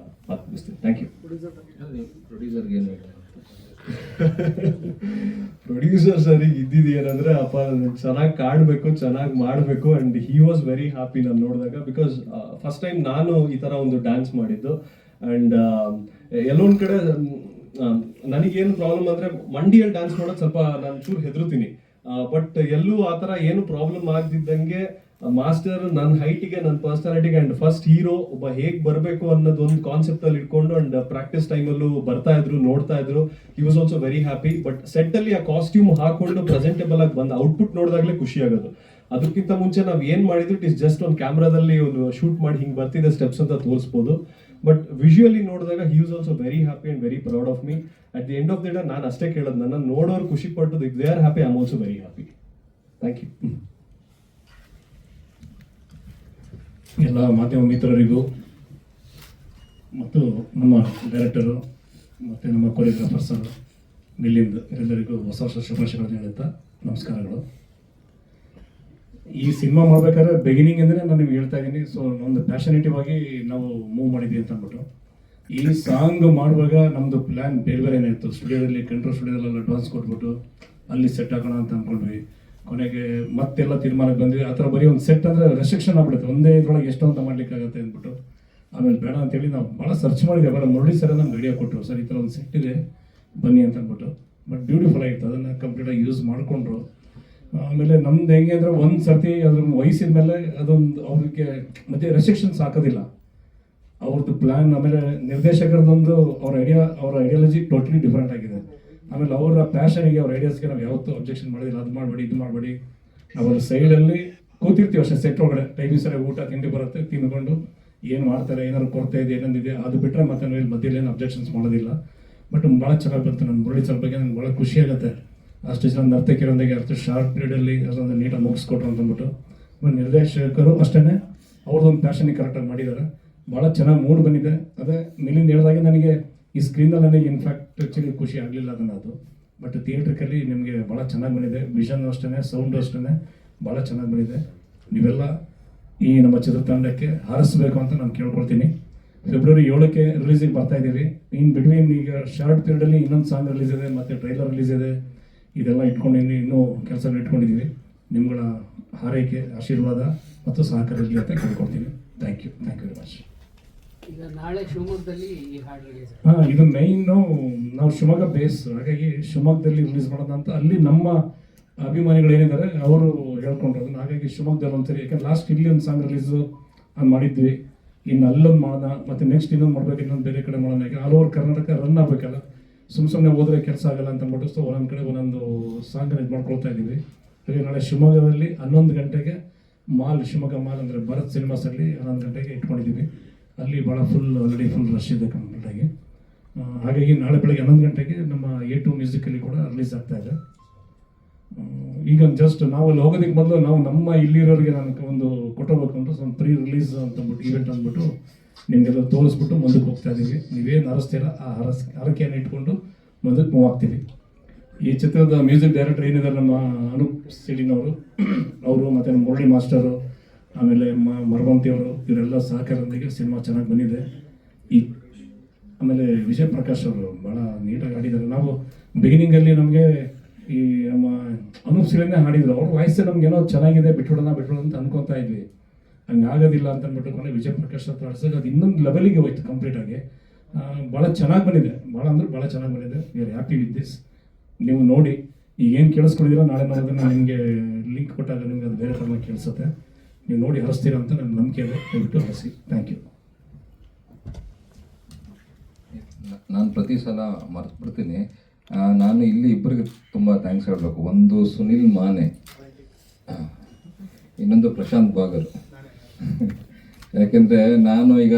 ಮಾತನಾಡಿಸ್ತೀನಿ. Thank you. ಪ್ರೊಡ್ಯೂಸರ್ಗೆ ಏನು ಪ್ರೊಡ್ಯೂಸರ್ ಸರಿಗೆ ಇದ್ದಿದ್ದು ಏನಂದ್ರೆ, ಅಪ್ಪ ಚೆನ್ನಾಗಿ ಕಾಣಬೇಕು, ಚೆನ್ನಾಗಿ ಮಾಡಬೇಕು. And he was very happy ನಾನು ನೋಡಿದಾಗ. ಬಿಕಾಸ್ ಫಸ್ಟ್ ಟೈಮ್ ನಾನು ಈ ಥರ ಒಂದು ಡ್ಯಾನ್ಸ್ ಮಾಡಿದ್ದು. ಆ್ಯಂಡ್ ಎಲ್ಲೊಂದು ಕಡೆ ನನಗೇನು ಪ್ರಾಬ್ಲಮ್ ಅಂದರೆ ಮಂಡಿಯಲ್ಲಿ ಡ್ಯಾನ್ಸ್ ಮಾಡೋದು ಸ್ವಲ್ಪ ನಾನು ಚೂರು ಹೆದರ್ತೀನಿ. ಬಟ್ ಎಲ್ಲೂ ಆ ಥರ ಏನು ಪ್ರಾಬ್ಲಮ್ ಆಗದಿದ್ದಂಗೆ ಮಾಸ್ಟರ್ ನನ್ನ ಹೈಟಿಗೆ, ನನ್ನ ಪರ್ಸನಾಲಿಟಿಗೆ ಆ್ಯಂಡ್ ಫಸ್ಟ್ ಹೀರೋ ಒಬ್ಬ ಹೇಗೆ ಬರಬೇಕು ಅನ್ನೋದು ಒಂದು ಕಾನ್ಸೆಪ್ಟಲ್ಲಿ ಇಟ್ಕೊಂಡು ಆ್ಯಂಡ್ ಪ್ರಾಕ್ಟೀಸ್ ಟೈಮಲ್ಲೂ ಬರ್ತಾ ಇದ್ರು, ನೋಡ್ತಾ ಇದ್ರು. He was also very happy. But ಸೆಟ್ಟಲ್ಲಿ ಆ ಕಾಸ್ಟ್ಯೂಮ್ ಹಾಕೊಂಡು ಪ್ರೆಸೆಂಟೇಬಲ್ ಆಗಿ ಬಂದು ಔಟ್ಪುಟ್ ನೋಡಿದಾಗಲೇ ಖುಷಿ ಆಗೋದು. ಅದಕ್ಕಿಂತ ಮುಂಚೆ ನಾವು ಏನು ಮಾಡಿದ್ರು ಇಟ್ ಇಸ್ ಜಸ್ಟ್ ಒಂದು ಕ್ಯಾಮ್ರಾದಲ್ಲಿ ಒಂದು ಶೂಟ್ ಮಾಡಿ ಹಿಂಗೆ ಬರ್ತಿದೆ ಸ್ಟೆಪ್ಸ್ ಅಂತ ತೋರಿಸ್ಬೋದು. ಬಟ್ ವಿಜುವಲಿ ನೋಡಿದಾಗ he was also very happy and very proud of me. At the end of the day ನಾನು ಅಷ್ಟೇ ಕೇಳೋದು, ನನ್ನ ನೋಡೋರು ಖುಷಿ ಪಟ್ಟದ್ದು, if they are happy I am also very happy. Thank you. ಎಲ್ಲ ಮಾಧ್ಯಮ ಮಿತ್ರರಿಗೂ ಮತ್ತು ನಮ್ಮ ಡೈರೆಕ್ಟರು ಮತ್ತು ನಮ್ಮ ಕೊರಿಯೋಗ್ರಾಫರ್ಸರು ಮಿಲಿಂದ್ ಎಲ್ಲರಿಗೂ ಹೊಸ ವರ್ಷ ಶುಭಾಶಯಗಳನ್ನು ಹೇಳುತ್ತಾ ನಮಸ್ಕಾರಗಳು. ಈ ಸಿನಿಮಾ ಮಾಡಬೇಕಾದ್ರೆ ಬಿಗಿನಿಂಗ್ ಅಂದರೆ ನಾನು ನಿಮ್ಗೆ ಹೇಳ್ತಾ ಇದ್ದೀನಿ. ಸೊ ಒಂದು ಪ್ಯಾಷನೇಟಿವ್ ಆಗಿ ನಾವು ಮೂವ್ ಮಾಡಿದ್ವಿ ಅಂತ ಅಂದ್ಬಿಟ್ಟು ಈ ಸಾಂಗ್ ಮಾಡುವಾಗ ನಮ್ಮದು ಪ್ಲ್ಯಾನ್ ಬೇರೆ ಬೇರೆನೇ ಇತ್ತು. ಸ್ಟುಡಿಯೋದಲ್ಲಿ ಕಂಟ್ರೋಲ್ ಸ್ಟುಡಿಯೋದಲ್ಲೆಲ್ಲ ಅಡ್ವಾನ್ಸ್ ಕೊಟ್ಬಿಟ್ಟು ಅಲ್ಲಿ ಸೆಟ್ ಹಾಕೋಣ ಅಂತ ಅಂದ್ಕೊಂಡ್ವಿ. ಕೊನೆಗೆ ಮತ್ತೆಲ್ಲ ತೀರ್ಮಾನಕ್ಕೆ ಬಂದ್ವಿ. ಆ ಥರ ಬರೀ ಒಂದು ಸೆಟ್ ಅಂದರೆ ರೆಸ್ಟ್ರಿಕ್ಷನ್ ಆಗ್ಬಿಡುತ್ತೆ, ಒಂದೇ ಇದ್ರೊಳಗೆ ಎಷ್ಟು ಅಂತ ಮಾಡ್ಲಿಕ್ಕಾಗತ್ತೆ ಅಂದ್ಬಿಟ್ಟು ಆಮೇಲೆ ಬೇಡ ಅಂತೇಳಿ ನಾವು ಭಾಳ ಸರ್ಚ್ ಮಾಡಿದ್ವಿ. ಆಮೇಲೆ ಮುರಳಿ ಸರ್ ನಮ್ಗೆ ಐಡಿಯಾ ಕೊಟ್ಟರು, ಸರ್ ಈ ಥರ ಒಂದು ಸೆಟ್ ಇದೆ ಬನ್ನಿ ಅಂತ ಅಂದ್ಬಿಟ್ಟು. ಬಟ್ ಬ್ಯೂಟಿಫುಲ್ ಆಗಿತ್ತು, ಅದನ್ನು ಕಂಪ್ಲೀಟಾಗಿ ಯೂಸ್ ಮಾಡಿಕೊಂಡ್ರು. ಆಮೇಲೆ ನಮ್ದು ಹೆಂಗೆ ಅಂದರೆ ಒಂದು ಸರ್ತಿ ಅದ್ರ ವಯಸ್ಸಿನ ಮೇಲೆ ಅದೊಂದು ಅವ್ರಿಗೆ ಮತ್ತೆ ರೆಸ್ಟ್ರಿಕ್ಷನ್ಸ್ ಹಾಕೋದಿಲ್ಲ. ಅವ್ರದ್ದು ಪ್ಲ್ಯಾನ್ ಆಮೇಲೆ ನಿರ್ದೇಶಕರದೊಂದು ಅವ್ರ ಐಡಿಯಾಲಜಿ ಟೋಟಲಿ ಡಿಫ್ರೆಂಟ್ ಆಗಿದೆ. ಆಮೇಲೆ ಅವರ ಪ್ಯಾಷನಿಗೆ ಅವ್ರ ಐಡಿಯಾಸ್ಗೆ ನಾವು ಯಾವತ್ತೂ ಅಬ್ಜೆಕ್ಷನ್ ಮಾಡೋದಿಲ್ಲ. ಅದು ಮಾಡಬೇಡಿ ಇದು ಮಾಡಬೇಡಿ, ನಾವು ಅವ್ರ ಸೈಡಲ್ಲಿ ಕೂತಿರ್ತೀವಿ ಅಷ್ಟೇ. ಸೆಟ್ ಒಳಗಡೆ ಟೈಮಿಂಗ್ ಸರಿ ಊಟ ತಿಂಡಿ ಬರುತ್ತೆ, ತಿಂದ್ಕೊಂಡು ಏನು ಮಾಡ್ತಾರೆ, ಏನಾದ್ರು ಕೊರತೆ ಇದೆ ಏನಂದಿದೆ ಅದು ಬಿಟ್ಟರೆ ಮತ್ತೆ ನಾವು ಇಲ್ಲಿ ಮಧ್ಯದಲ್ಲಿ ಏನು ಅಬ್ಜೆಕ್ಷನ್ಸ್ ಮಾಡೋದಿಲ್ಲ. ಬಟ್ ಭಾಳ ಚೆನ್ನಾಗಿ ಬಂತು. ನನ್ನ ಮುರಳಿ ಸರ್ ಬಗ್ಗೆ ನನಗೆ ಭಾಳ ಖುಷಿ ಆಗುತ್ತೆ. ಅಷ್ಟು ಜನ ನರ್ತಕಿರೊಂದಿಗೆ ಅಷ್ಟು ಶಾರ್ಟ್ ಪೀರಿಯಡಲ್ಲಿ ಅದೊಂದು ನೀಟಾಗಿ ಮುಗಿಸ್ಕೊಟ್ರು ಅಂತಂದ್ಬಿಟ್ಟು. ನಿರ್ದೇಶಕರು ಅಷ್ಟೇ ಅವ್ರದ್ದೊಂದು ಪ್ಯಾಷನಿಗೆ ಕರೆಕ್ಟಾಗಿ ಮಾಡಿದ್ದಾರೆ. ಭಾಳ ಚೆನ್ನಾಗಿ ಮೂಡ್ ಬಂದಿದೆ. ಅದೇ ಮೇಲಿಂದ ಹೇಳಿದಾಗೆ ನನಗೆ ಈ ಸ್ಕ್ರೀನಲ್ಲಿ ನನಗೆ ಇನ್ಫ್ಯಾಕ್ಟ್ ಆ್ಯಕ್ಚುಲಿ ಖುಷಿ ಆಗಲಿಲ್ಲ ಅದನ್ನು ಅದು. ಬಟ್ ಥಿಯೇಟ್ರಿಕಲ್ಲಿ ನಿಮಗೆ ಭಾಳ ಚೆನ್ನಾಗಿ ಬಂದಿದೆ. ವಿಷನ್ ಅಷ್ಟೇ, ಸೌಂಡು ಅಷ್ಟೇ ಭಾಳ ಚೆನ್ನಾಗಿ ಬಂದಿದೆ. ನೀವೆಲ್ಲ ಈ ನಮ್ಮ ಚಿತ್ರತಂಡಕ್ಕೆ ಹಾರಿಸ್ಬೇಕು ಅಂತ ನಾನು ಕೇಳ್ಕೊಳ್ತೀನಿ. ಫೆಬ್ರವರಿ 7ಕ್ಕೆ ರಿಲೀಸಿಗೆ ಬರ್ತಾ ಇದ್ದೀವಿ. ಇನ್ ಬಿಟ್ವೀನ್ ಈಗ ಶಾರ್ಟ್ ಪೀರಿಯಡಲ್ಲಿ ಇನ್ನೊಂದು ಸಾಂಗ್ ರಿಲೀಸ್ ಇದೆ, ಮತ್ತು ಟ್ರೈಲರ್ ರಿಲೀಸ್ ಇದೆ. ಇದೆಲ್ಲ ಇಟ್ಕೊಂಡಿದ್ದೀನಿ, ಇನ್ನೂ ಕೆಲಸ ಇಟ್ಕೊಂಡಿದ್ದೀವಿ. ನಿಮ್ಗಳ ಹಾರೈಕೆ, ಆಶೀರ್ವಾದ ಮತ್ತು ಸಹಕಾರ ಇರಲಿ ಅಂತ ಕೇಳ್ಕೊಳ್ತೀನಿ. Thank you very much. ಈಗ ನಾಳೆ ಶಿವಮೊಗ್ಗದಲ್ಲಿ ಈ ಹಾಡು ರಿಲೀಸ್. ಹಾಂ, ಇದು ಮೈನು ನಾವು ಶಿವಮೊಗ್ಗ ಬೇಸ್, ಹಾಗಾಗಿ ಶಿವಮೊಗ್ಗದಲ್ಲಿ ರಿಲೀಸ್ ಮಾಡೋಣ ಅಂತ ಅಲ್ಲಿ ನಮ್ಮ ಅಭಿಮಾನಿಗಳು ಏನಿದ್ದಾರೆ ಅವರು ಹೇಳ್ಕೊಂಡ್ರು ಅದನ್ನು. ಹಾಗಾಗಿ ಶಿವಮೊಗ್ಗದಲ್ಲಿ ಒಂದ್ಸರಿ, ಯಾಕಂದ್ರೆ ಲಾಸ್ಟ್ ಇಲ್ಲಿ ಒಂದು ಸಾಂಗ್ ರಿಲೀಸು ಮಾಡಿದ್ವಿ, ಇನ್ನು ಅಲ್ಲೊಂದು ಮಾಡೋಣ, ಮತ್ತು ನೆಕ್ಸ್ಟ್ ಇನ್ನೊಂದು ಮಾಡ್ಬೇಕು, ಇನ್ನೊಂದು ಬೇರೆ ಕಡೆ ಮಾಡೋಣ. ಯಾಕೆ ಆಲ್ ಓವರ್ ಕರ್ನಾಟಕ ರನ್ ಆಗಬೇಕಲ್ಲ, ಸುಮ್ಮನೆ ಹೋದ್ರೆ ಕೆಲಸ ಆಗಲ್ಲ ಅಂತ ಅಂದ್ಬಿಟ್ಟು ಸೊ ಒಂದೊಂದು ಕಡೆ ಒಂದೊಂದು ಸಾಂಗನ್ನು ಇದು ಮಾಡ್ಕೊಳ್ತಾ ಇದ್ದೀವಿ. ಹಾಗೆ ನಾಳೆ ಶಿವಮೊಗ್ಗದಲ್ಲಿ 11 ಗಂಟೆಗೆ ಶಿವಮೊಗ್ಗ ಮಾಲ್ ಅಂದರೆ ಭರತ್ ಸಿನಿಮಾಸಲ್ಲಿ 11 ಗಂಟೆಗೆ ಇಟ್ಕೊಂಡಿದ್ದೀವಿ. ಅಲ್ಲಿ ಭಾಳ ಆಲ್ರೆಡಿ ಫುಲ್ ರಶ್ ಇದೆ ಕಂಪ್ಲೀಟಾಗಿ. ಹಾಗಾಗಿ ನಾಳೆ ಬೆಳಗ್ಗೆ 11 ಗಂಟೆಗೆ ನಮ್ಮ A2 ಮ್ಯೂಸಿಕಲ್ಲಿ ಕೂಡ ರಿಲೀಸ್ ಆಗ್ತಾ ಇದೆ. ಈಗ ಜಸ್ಟ್ ನಾವು ಅಲ್ಲಿ ಹೋಗೋದಕ್ಕೆ ಮೊದಲು ನಾವು ನಮ್ಮ ಇಲ್ಲಿರೋರಿಗೆ ನನಗೆ ಒಂದು ಕೊಟ್ಟೋಗ್ಬೇಕು ಅಂತ ಒಂದು ಪ್ರೀ ರಿಲೀಸ್ ಅಂತಂದ್ಬಿಟ್ಟು ಈವೆಂಟ್ ಅಂದ್ಬಿಟ್ಟು ನಿಮಗೆಲ್ಲ ತೋರಿಸ್ಬಿಟ್ಟು ಮುಂದಕ್ಕೆ ಹೋಗ್ತಾ ಇದ್ದೀವಿ. ನೀವೇನು ಹರಸ್ತೀರ ಆ ಹರಕೆಯನ್ನು ಇಟ್ಕೊಂಡು ಮುಂದಕ್ಕೆ ಮೂವ್ ಆಗ್ತೀವಿ. ಈ ಚಿತ್ರದ ಮ್ಯೂಸಿಕ್ ಡೈರೆಕ್ಟರ್ ಏನಿದ್ದಾರೆ ನಮ್ಮ ಅನೂಪ್ ಸಿಡಿನವರು, ಅವರು ಮತ್ತು ನಮ್ಮ ಮುರಳಿ ಮಾಸ್ಟರು, ಆಮೇಲೆ ಮರವಂತಿ ಅವರು, ಇವರೆಲ್ಲ ಸಹಕಾರದೊಂದಿಗೆ ಸಿನಿಮಾ ಚೆನ್ನಾಗಿ ಬಂದಿದೆ. ಆಮೇಲೆ ವಿಜಯ್ ಪ್ರಕಾಶ್ ಅವರು ಭಾಳ ನೀಟಾಗಿ ಆಡಿದ್ದಾರೆ. ನಾವು ಬಿಗಿನಿಂಗಲ್ಲಿ ನಮಗೆ ಈ ನಮ್ಮ ಅನೂಪ್ ಸಿಡಿನೇ ಹಾಡಿದ್ರು, ಅವ್ರ ವಾಯ್ಸೇ ನಮಗೇನೋ ಚೆನ್ನಾಗಿದೆ, ಬಿಟ್ಬಿಡೋಣ ಅಂತ ಅನ್ಕೊತಾ ಇದ್ವಿ. ಹಂಗೆ ಆಗೋದಿಲ್ಲ ಅಂತ ಅಂದ್ಬಿಟ್ಟು ಕೊನೆ ವಿಜಯ್ ಪ್ರಕಾಶ್ ಹತ್ರ ಆಡಿಸಿದಾಗ ಅದು ಇನ್ನೊಂದು ಲೆವೆಲಿಗೆ ಹೋಯ್ತು ಕಂಪ್ಲೀಟಾಗಿ. ಭಾಳ ಚೆನ್ನಾಗಿ ಬಂದಿದೆ, ಭಾಳ ಚೆನ್ನಾಗಿ ಬಂದಿದೆ. We are happy with this. ನೀವು ನೋಡಿ, ಈಗ ಏನು ಕೇಳಿಸ್ಕೊಂಡಿದ್ದೀರೋ ನಾಳೆ ನಾವು ಅದನ್ನು ನಿಮಗೆ ಲಿಂಕ್ ಕೊಟ್ಟಾಗ ನಿಮ್ಗೆ ಅದು ಬೇರೆ ಥರ ಕೇಳಿಸುತ್ತೆ. ನೀವು ನೋಡಿ ಹರಿಸ್ತೀರ ಅಂತ ನನ್ನ ನಂಬಿಕೆ ಇದೆ. ದಯವಿಟ್ಟು ಹರಿಸಿ. Thank you. ನಾನು ಪ್ರತಿ ಸಲ ಮರ್ತು ಬಿಡ್ತೀನಿ. ನಾನು ಇಲ್ಲಿ ಇಬ್ಬರಿಗೆ ತುಂಬ ಥ್ಯಾಂಕ್ಸ್ ಹೇಳಬೇಕು. ಒಂದು ಸುನಿಲ್ ಮಾನೆ, ಇನ್ನೊಂದು ಪ್ರಶಾಂತ್ ಬಾಗರ್. ಯಾಕೆಂದರೆ ನಾನು ಈಗ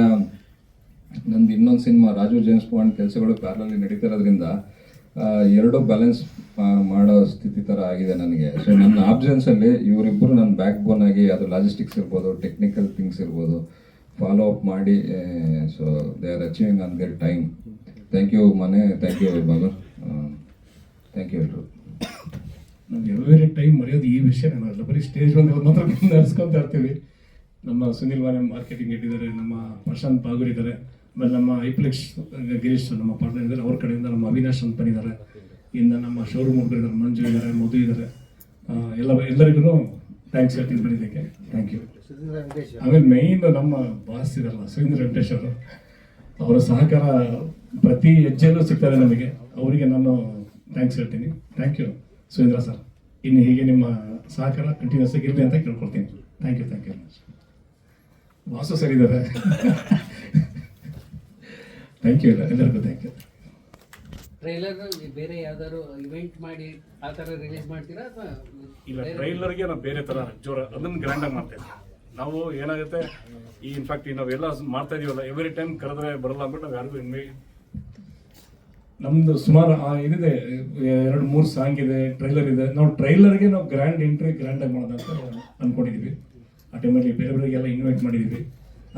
ನಂದು ಇನ್ನೊಂದು ಸಿನಿಮಾ ರಾಜು ಜೇಮ್ಸ್ ಬಾಂಡ್ ಕೆಲಸಗಳು ಪ್ಯಾರಲಲ್ಲಿ ನಡೀತಿರೋದ್ರಿಂದ ಎರಡೂ ಬ್ಯಾಲೆನ್ಸ್ ಮಾಡೋ ಸ್ಥಿತಿ ಥರ ಆಗಿದೆ ನನಗೆ. ಸೊ ನನ್ನ ಆಬ್ಸೆನ್ಸಲ್ಲಿ ಇವರಿಬ್ಬರು ನನ್ನ ಬ್ಯಾಕ್ ಬೋನ್ ಆಗಿ, ಅದು ಲಾಜಿಸ್ಟಿಕ್ಸ್ ಇರ್ಬೋದು, ಟೆಕ್ನಿಕಲ್ ಥಿಂಗ್ಸ್ ಇರ್ಬೋದು, ಫಾಲೋ ಅಪ್ ಮಾಡಿ, so they are achieving on their time. Thank you ಮನೆ, ಥ್ಯಾಂಕ್ ಯು ಬಾಗರ್, ಥ್ಯಾಂಕ್ ಯು ಎಲ್ಲರೂ. ನಾವು ಎವ್ರಿ ಟೈಮ್ ಮರೆಯೋದು ಈ ವಿಷಯ ಏನಲ್ಲ, ಬರೀ ಸ್ಟೇಜ್ ಬಂದು ಮಾತ್ರ ನಡೆಸ್ಕೊತಾ ಇರ್ತೀವಿ. ನಮ್ಮ ಸುನಿಲ್ ಮಾನೆ ಮಾರ್ಕೆಟಿಂಗ್ ಇಟ್ಟಿದ್ದಾರೆ, ನಮ್ಮ ಪ್ರಶಾಂತ್ ಬಾಗೂರ್ ಇದ್ದಾರೆ, ಆಮೇಲೆ ನಮ್ಮ ಐಪ್ಲೆಕ್ಸ್ ಗಿರೀಶ್ ನಮ್ಮ ಪಾರ್ಟ್ನರ್ ಇದ್ದಾರೆ, ಅವ್ರ ಕಡೆಯಿಂದ ನಮ್ಮ ಅವಿನಾಶ್ ಅಂತ ಬಂದಿದ್ದಾರೆ. ಇನ್ನು ನಮ್ಮ ಶೋರೂಮ್ ಒಬ್ಬರು ಇದ್ದಾರೆ, ಮಂಜು ಇದ್ದಾರೆ, ಮಧು ಇದ್ದಾರೆ. ಎಲ್ಲರಿಗೂ ಥ್ಯಾಂಕ್ಸ್ ಹೇಳ್ತೀನಿ ಬರೀದಕ್ಕೆ. Thank you. ಆಮೇಲೆ ಮೇಯ್ನ್ ನಮ್ಮ ಬಾಸ್ ಇರಲ್ಲ ಸುರೇಂದ್ರ ವೆಂಕಟೇಶ್ ಅವರು, ಅವರ ಸಹಕಾರ ಪ್ರತಿ ಹೆಜ್ಜೆಯಲ್ಲೂ ಸಿಗ್ತಾರೆ ನಮಗೆ. ಅವರಿಗೆ ನಾನು ಥ್ಯಾಂಕ್ಸ್ ಹೇಳ್ತೀನಿ. Thank you Surendra sir. ಇನ್ನು ಹೀಗೆ ನಿಮ್ಮ ಸಹಕಾರ ಕಂಟಿನ್ಯೂಸ್ ಆಗಿರಲಿ ಅಂತ ಕೇಳ್ಕೊಳ್ತೀನಿ. Thank you very much. Vasu sir ಇದ್ದಾರೆ. ಥ್ಯಾಂಕ್ ಯು ಎಲ್ಲರಿಗೂ ಥ್ಯಾಂಕ್ ಯು. ಟ್ರೈಲರ್ ಬೇರೆ ಯಾವ್ದಾದ್ರು ಇವೆಂಟ್ ಮಾಡಿ ಆ ಥರ ರಿಲೀಸ್ ಮಾಡ್ತೀರಾ ಅಥವಾ ಇಲ್ಲ? ಟ್ರೈಲರ್ಗೆ ನಾವು ಬೇರೆ ಥರ ಜೋರ ಅದನ್ನು ಗ್ರ್ಯಾಂಡಾಗಿ ಮಾಡ್ತಾ ಇದ್ದೀವಿ. ನಾವು ಏನಾಗುತ್ತೆ ಈ ಇನ್ಫ್ಯಾಕ್ಟ್ ನಾವೆಲ್ಲ ಮಾಡ್ತಾ ಇದೀವಲ್ಲ, ಎವ್ರಿ ಟೈಮ್ ಕರೆದ್ರೆ ಬರಲ್ಲ ಅಂದ್ಬಿಟ್ಟು ನಾವು ಯಾರಿಗೂ ನಮ್ದು ಸುಮಾರು ಇದಿದೆ, 2-3 ಸಾಂಗ್ ಇದೆ, ಟ್ರೈಲರ್ ಇದೆ. ನಾವು ಟ್ರೈಲರ್ಗೆ ನಾವು ಗ್ರ್ಯಾಂಡ್ ಎಂಟ್ರಿ ಗ್ರ್ಯಾಂಡಾಗಿ ಮಾಡೋದಂತ ಅಂದ್ಕೊಂಡಿದ್ದೀವಿ. ಆ ಟೈಮಲ್ಲಿ ಬೇರೆಯವರಿಗೆಲ್ಲ ಇನ್ವೈಟ್ ಮಾಡಿದ್ದೀವಿ.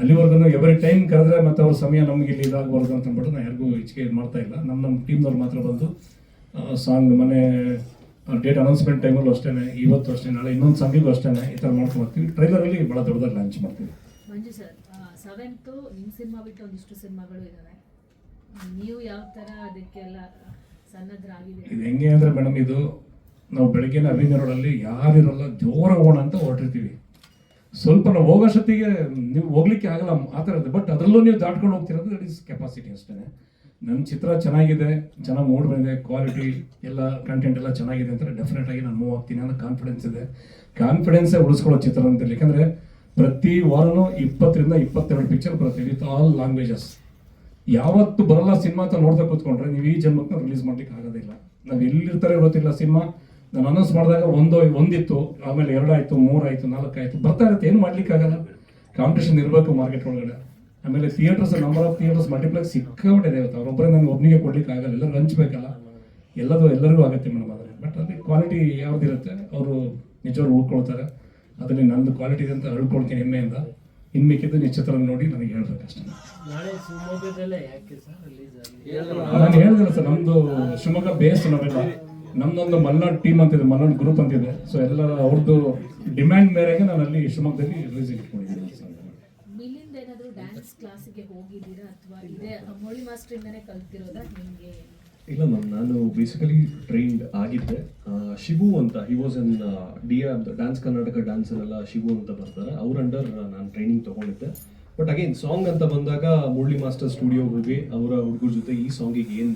ಅಲ್ಲಿವರೆಗೂ ಎವ್ರಿ ಟೈಮ್ ಕರೆದ್ರೆ ಮತ್ತು ಅವ್ರ ಸಮಯ ನಮಗೆ ಇಲ್ಲಿ ಇದಾಗಬಾರ್ದು ಅಂತ ಅಂದ್ಬಿಟ್ಟು ನಾವು ಯಾರಿಗೂ ಹೆಚ್ಚಿಗೆ ಮಾಡ್ತಾ ಇಲ್ಲ. ನಮ್ಮ ಟೀಮ್ನವ್ರು ಮಾತ್ರ ಬಂದು ಸಾಂಗ್ ಮನೆ ಡೇಟ್ ಅನೌನ್ಸ್ಮೆಂಟ್ ಟೈಮಲ್ಲೂ ಅಷ್ಟೇ, ಇವತ್ತು ಅಷ್ಟೇ, ನಾಳೆ ಇನ್ನೊಂದು ಸಾಂಗಿಗೂ ಅಷ್ಟೇ ಈ ಥರ ಮಾಡ್ಕೊಂಡು ಬರ್ತೀವಿ. ಟ್ರೈಲರಲ್ಲಿ ಭಾಳ ದೊಡ್ಡದಾಗಿ ಲಾಂಚ್ ಮಾಡ್ತೀವಿ. ಮಂಜು ಸರ್, 7th ನಿಮ್ಮ ಸಿನಿಮಾ ಬಿಟ್ಟು ಒಂದಿಷ್ಟು ಸಿನಿಮಾಗಳು ಇದ್ದಾವೆ. ನೀವು ಯಾವ ಥರ ಅದಕ್ಕೆಲ್ಲ ಸನ್ನದ್ಧರಾಗಿದೆ? ಇದು ಹೆಂಗೆ ಅಂದರೆ ಮೇಡಮ್, ಇದು ನಾವು ಬೆಳಗ್ಗೆನ ಅರವಿಂದ ರೋಡಲ್ಲಿ ಯಾರಿರಲ್ಲ, ಜೋರ ಹೋಗೋಣ ಅಂತ ಹೊರಟಿರ್ತೀವಿ. ಸ್ವಲ್ಪ ನಾವು ಹೋಗೋಷ್ಟೊತ್ತಿಗೆ ನೀವು ಹೋಗ್ಲಿಕ್ಕೆ ಆಗಲ್ಲ ಆ ಥರ ಇದೆ. ಬಟ್ ಅದರಲ್ಲೂ ನೀವು ದಾಟ್ಕೊಂಡು ಹೋಗ್ತಿರೋದು ದಟ್ ಈಸ್ ಕೆಪಾಸಿಟಿ ಅಷ್ಟೇ. ನನ್ನ ಚಿತ್ರ ಚೆನ್ನಾಗಿದೆ, ಚೆನ್ನಾಗಿ ಮೂಡ್ ಬಂದಿದೆ, ಕ್ವಾಲಿಟಿ ಎಲ್ಲ ಕಂಟೆಂಟ್ ಎಲ್ಲ ಚೆನ್ನಾಗಿದೆ ಅಂತ ಡೆಫಿನೆಟ್ ಆಗಿ ನಾನು ಮೂವ್ ಆಗ್ತೀನಿ ಅನ್ನೋ ಕಾನ್ಫಿಡೆನ್ಸ್ ಇದೆ. ಕಾನ್ಫಿಡೆನ್ಸೇ ಉಳಿಸ್ಕೊಳ್ಳೋ ಚಿತ್ರ ಅಂತೇಳಿ, ಯಾಕಂದರೆ ಪ್ರತಿ ವಾರನೂ 20ರಿಂದ 22 ಪಿಕ್ಚರ್ ಬರುತ್ತೆ ವಿತ್ ಆಲ್ ಲ್ಯಾಂಗ್ವೇಜಸ್. ಯಾವತ್ತು ಬರಲ್ಲ ಸಿನಿಮಾ ಅಂತ ನೋಡ್ತಾ ಕೂತ್ಕೊಂಡ್ರೆ ನೀವು ಈ ಜನ್ಮಕ್ಕೆ ರಿಲೀಸ್ ಮಾಡ್ಲಿಕ್ಕೆ ಆಗೋದಿಲ್ಲ. ನಾವು ಎಲ್ಲಿರ್ತಾರೆ ಗೊತ್ತಿಲ್ಲ. ಸಿನಿಮಾ ನಾನು ಅನೌನ್ಸ್ ಮಾಡಿದಾಗ ಒಂದಿತ್ತು, ಆಮೇಲೆ 2 ಆಯಿತು, 3 ಆಯಿತು, 4 ಆಯಿತು, ಬರ್ತಾ ಇರುತ್ತೆ. ಏನು ಮಾಡ್ಲಿಕ್ಕೆ ಆಗಲ್ಲ, ಕಾಂಪಿಟೇಷನ್ ಇರಬೇಕು ಮಾರ್ಕೆಟ್ ಒಳಗಡೆ. ಆಮೇಲೆ theatres, number of theatres multiplex ಸಿಕ್ಕಾಬಿಟ್ಟಿದೆ ಇವತ್ತು. ಅವ್ರೊಬ್ಬರೇ ನನಗೆ ಒಬ್ಬನಿಗೆ ಕೊಡ್ಲಿಕ್ಕೆ ಆಗಲ್ಲ, ಎಲ್ಲರೂ ಹಂಚ್ಬೇಕಲ್ಲ. ಎಲ್ಲರಿಗೂ ಆಗುತ್ತೆ ಮೇಡಮ್. ಆದರೆ ಬಟ್ ಅದೇ ಕ್ವಾಲಿಟಿ ಯಾವುದಿರುತ್ತೆ ಅವರು ನಿಜವಾಗ್ಲೂ ಉಳ್ಕೊಳ್ತಾರೆ. ಅದರಲ್ಲಿ ನಂದು ಕ್ವಾಲಿಟಿ ಇದೆ ಅಂತ ಹೇಳ್ಕೊಳ್ತೀನಿ ಹೆಮ್ಮೆಯಿಂದ. ಇನ್ನು ಮಿಕ್ಕಿದ್ದು ನಿಶ್ಚಿತ್ರ ನೋಡಿ ನನಗೆ ಹೇಳ್ಬೇಕಷ್ಟೇ. ನಾಳೆ ಶಿವಮೊಗ್ಗದಲ್ಲೇ ಯಾಕೆ ಸರ್ ರಿಲೀಸ್ ಆಗಿದೆ? ನಾನು ಹೇಳಿದ್ರೆ ಸರ್, ನಮ್ಮದು ಶಿವಮೊಗ್ಗ ಬೇಸ್ ನಾವೆಲ್ಲ, ನಮ್ಮದೊಂದು ಮಲ್ನಾಡ್ ಟೀಮ್ ಅಂತಿದೆ, ಮಲ್ನಾಡ್ ಗ್ರೂಪ್ ಅಂತಿದೆ. ಸೊ ಎಲ್ಲ ಅವ್ರದ್ದು ಡಿಮ್ಯಾಂಡ್ ಮೇರೆಗೆ ನಾನು ಅಲ್ಲಿ ಶಿವಮೊಗ್ಗದಲ್ಲಿ ರಿಲೀಸ್ ಇಟ್ಕೊಂಡಿದ್ದೀನಿ. ಇಲ್ಲಿಂದ ಏನಾದರೂ ಡ್ಯಾನ್ಸ್ ಕ್ಲಾಸಿಗೆ ಹೋಗಿದ್ದೀರಾ ಅಥವಾ ಇದೇ ಮೋಳಿ ಮಾಸ್ಟ್ರಿಂದನೇ ಕಲ್ತಿರೋದಾ ನಿಮಗೆ? ಇಲ್ಲ ಮ್ಯಾಮ್, ನಾನು ಬೇಸಿಕಲಿ ಟ್ರೈನ್ಡ್ ಆಗಿದ್ದೆ. ಶಿವು ಅಂತ, he was an dance Karnataka ಡ್ಯಾನ್ಸರೆಲ್ಲ ಶಿವು ಅಂತ ಬರ್ತಾರೆ, ಅವ್ರ ಅಂಡರ್ ನಾನು ಟ್ರೈನಿಂಗ್ ತೊಗೊಂಡಿದ್ದೆ. ಬಟ್ ಅಗೇನ್ ಸಾಂಗ್ ಅಂತ ಬಂದಾಗ ಮುರಳಿ ಮಾಸ್ಟರ್ ಸ್ಟುಡಿಯೋಗೆ ಹೋಗಿ ಅವರ ಹುಡುಗರ ಜೊತೆ ಈ ಸಾಂಗಿಗೆ ಏನು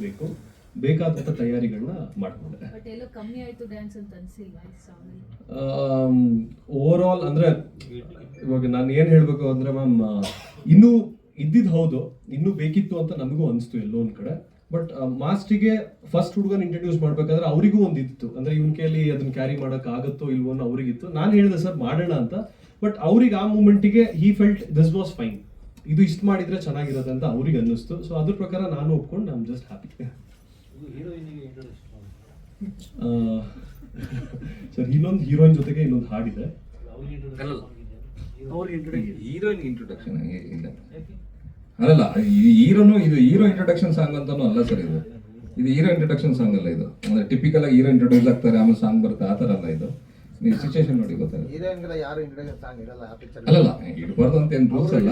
ಬೇಕಾದಂಥ ತಯಾರಿಗಳನ್ನ ಮಾಡ್ಕೊಂಡೆ. ಬಟ್ ಎಲ್ಲೋ ಕಮ್ಮಿ ಆಯಿತು ಡ್ಯಾನ್ಸ್ ಅಂತ ಅನಿಸಿಲ್ವಾ ಈ ಸಾಂಗಲ್ಲಿ? ಓವರ್ ಆಲ್ ಅಂದರೆ ಇವಾಗ ನಾನು ಏನು ಹೇಳಬೇಕು ಅಂದರೆ ಮ್ಯಾಮ್, ಇನ್ನೂ ಇದ್ದಿದ್ದು ಹೌದು, ಇನ್ನೂ ಬೇಕಿತ್ತು ಅಂತ ನನಗೂ ಅನಿಸ್ತು ಎಲ್ಲೋ ಒಂದು ಕಡೆ. ಬಟ್ ಮಾಸ್ಟ್ರಿಗೆ ಫಸ್ಟ್ ಹುಡುಗನ ಇಂಟ್ರಡ್ಯೂಸ್ ಮಾಡ್ಬೇಕಾದ್ರೆ ಅವರಿಗೂ ಒಂದು ಇತ್ತು, ಅಂದರೆ ಇವನ ಕೈಯಲ್ಲಿ ಅದನ್ನ ಕ್ಯಾರಿ ಮಾಡೋಕ್ಕಾಗತ್ತೋ ಇಲ್ವೋ ಅನ್ನೋ ಅವರಿಗಿತ್ತು. ನಾನು ಹೇಳಿದೆ ಸರ್ ಮಾಡೋಣ ಅಂತ. ಬಟ್ ಅವ್ರಿಗೆ ಆ ಮೂಮೆಂಟಿಗೆ he felt this was fine, ಇದು ಇಷ್ಟು ಮಾಡಿದರೆ ಚೆನ್ನಾಗಿರೋದು ಅಂತ ಅವ್ರಿಗೆ ಅನ್ನಿಸ್ತು. ಸೊ ಅದ್ರ ಪ್ರಕಾರ ನಾನು ಒಪ್ಕೊಂಡು I am just happy. Sir ಇನ್ನೊಂದು ಹೀರೋಯಿನ್ ಜೊತೆಗೆ ಇನ್ನೊಂದು ಹಾಡಿದೆ. ಹೀರೋಯಿನ್ ಇಂಟ್ರೊಡಕ್ಷನ್ ಇಲ್ಲ ಅಲ್ಲ, ಹೀರೋನು ಇದು ಹೀರೋ ಇಂಟ್ರೊಡಕ್ಷನ್ ಸಾಂಗ್ ಅಂತಾನು ಅಲ್ಲ ಸರ್. ಇದು ಹೀರೋ ಇಂಟ್ರೊಡಕ್ಷನ್ ಸಾಂಗ್ ಅಲ್ಲ. ಇದು ಅಂದ್ರೆ ಟಿಪಿಕಲ್ ಆಗಿ ಹೀರೋ ಇಂಟ್ರೊಡ್ಯೂಸ್ ಆಗ್ತಾರೆ, ಆಮೇಲೆ ಸಾಂಗ್ ಬರುತ್ತೆ, ಆ ಥರ ಅಲ್ಲ. ಇದು ನೀವು ಸಿಚುವೇಶನ್ ನೋಡಿ ಗೊತ್ತಾಗುತ್ತೆ. ಅಲ್ಲಲ್ಲ, ಇಡಬಾರ್ದು ಅಂತ ಏನು ರೂಲ್ಸ್ ಅಲ್ಲ,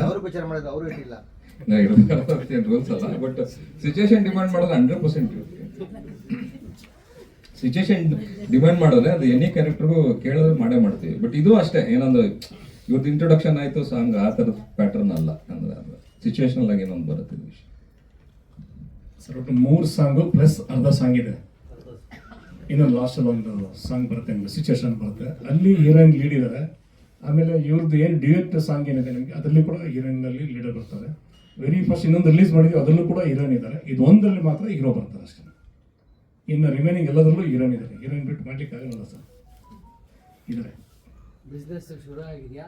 ಇಡಬಾರ್ದು ಅಂತ ಏನು ರೂಲ್ಸ್ ಅಲ್ಲ. ಬಟ್ ಸಿಚುವೇಶನ್ ಡಿಮ್ಯಾಂಡ್ ಮಾಡೋದು 100% ಸಿಚುವೇಶನ್ ಡಿಮ್ಯಾಂಡ್ ಮಾಡೋದ್ರೆ ಅದು ಎನಿ ಕ್ಯಾರೆಕ್ಟರ್ಗೂ ಕೇಳಿದ್ರೆ ಮಾಡೇ ಮಾಡ್ತೀವಿ. ಬಟ್ ಇದು ಅಷ್ಟೇ, ಏನಂದ್ರೆ ಇವತ್ತು ಇಂಟ್ರೊಡಕ್ಷನ್ ಆಯಿತು ಸಾಂಗ್, ಆ ಥರದ ಪ್ಯಾಟರ್ನ್ ಅಲ್ಲ. ಅಂದ್ರೆ ಅದು ಸಿಚುವೇಶನಲ್ ಆಗಿ ಏನೊಂದು ಬರುತ್ತೆ ಇದು ವಿಷಯ. ಸರ್ ಒಟ್ಟು 3 ಸಾಂಗು ಪ್ಲಸ್ ಅರ್ಧ ಸಾಂಗ್ ಇದೆ. ಇನ್ನೊಂದು ಲಾಸ್ಟಲ್ಲಿ ಒಂದು ಸಾಂಗ್ ಬರುತ್ತೆ, ಸಿಚುವೇಶನ್ ಬರುತ್ತೆ, ಅಲ್ಲಿ ಹೀರೋಯಿನ್ ಲೀಡ್ ಇದ್ದಾರೆ. ಆಮೇಲೆ ಇವ್ರದ್ದು ಏನು ಡ್ಯೂಯೆಟ್ ಸಾಂಗ್ ಏನಿದೆ ನಿಮಗೆ, ಅದರಲ್ಲಿ ಕೂಡ ಹೀರೋಯಿನಲ್ಲಿ ಲೀಡರ್ ಬರ್ತಾರೆ. ವೆರಿ ಫಸ್ಟ್ ಇನ್ನೊಂದು ರಿಲೀಸ್ ಮಾಡಿದ್ವಿ, ಅದರಲ್ಲೂ ಕೂಡ ಹೀರೋಯಿನ್ ಇದ್ದಾರೆ. ಇದು ಒಂದರಲ್ಲಿ ಮಾತ್ರ ಹೀರೋ ಬರ್ತಾರೆ ಅಷ್ಟೇ. ಇನ್ನು ರಿಮೈನಿಂಗ್ ಎಲ್ಲದರಲ್ಲೂ ಹೀರೋಯಿನ್ ಇದ್ದಾರೆ. ಹೀರೋಯಿನ್ ಬಿಟ್ಟು ಮಾಡ್ಲಿಕ್ಕೆ ಆಗಲ್ಲ ಸರ್. ಇದ್ದಾರೆ ಬಿಸ್ನೆಸ್ ಶುರು ಆಗಿದೆಯಾ?